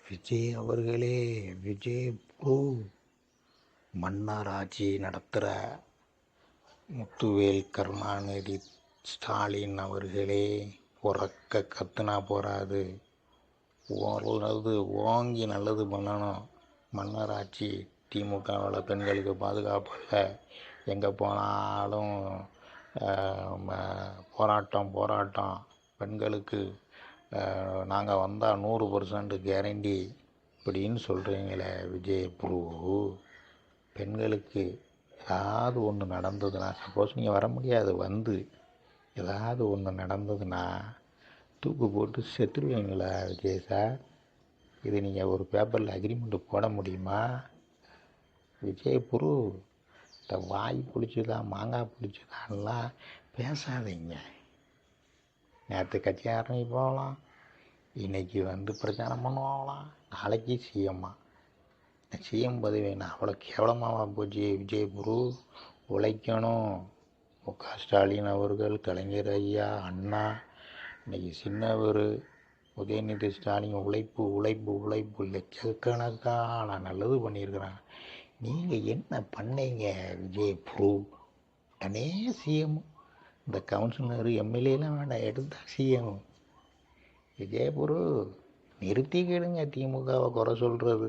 விஜய் அவர்களே, விஜய் ப்ரோ, மன்னர் ஆட்சி நடத்துகிற முத்துவேல் கருணாநிதி ஸ்டாலின் அவர்களே, உறக்க கத்துனா போறாது, நல்லது ஓங்கி நல்லது பண்ணணும். மன்னர் ஆட்சி திமுகவில் பெண்களுக்கு பாதுகாப்பு இல்லை, எங்கே போனாலும் போராட்டம் பெண்களுக்கு நாங்கள் வந்தால் 100% கேரண்டி இப்படின்னு சொல்கிறீங்களே விஜய் ப்ரூ. பெண்களுக்கு ஏதாவது ஒன்று நடந்ததுன்னா, சப்போஸ் நீங்கள் வர முடியாது, வந்து ஏதாவது ஒன்று நடந்ததுன்னா தூக்கு போட்டு செத்துருவீங்களா விஜய் சார்? இது நீங்கள் ஒரு பேப்பரில் அக்ரிமெண்ட்டு போட முடியுமா விஜய் ப்ரூ? இந்த வாய் பிடிச்சிதான் மாங்காய் பிடிச்சிதான்லாம் பேசாதீங்க. நேற்று கட்சி ஆரம்பி போகலாம், இன்றைக்கி வந்து பிரச்சாரம் பண்ணுவாங்களாம், நாளைக்கு சிஎம்மா. சிஎம் பதவி என்ன அவ்வளோ கேவலமாக போச்சு விஜய் ப்ரூ? உழைக்கணும். முக ஸ்டாலின் அவர்கள், கலைஞர் ஐயா, அண்ணா, இன்றைக்கி சின்னவர் உதயநிதி ஸ்டாலின் உழைப்பு லட்சக்கணக்கான நல்லது பண்ணியிருக்கிறாங்க. நீங்கள் என்ன பண்ணீங்க விஜய் ப்ரூ? அனே சிஎம், இந்த கவுன்சிலர் எம்எல்ஏலாம் வேண்டாம், எடுத்தா சிஎம். விஜய் ப்ரூ நிறுத்திக்கிடுங்க திமுகவை குறை சொல்கிறது.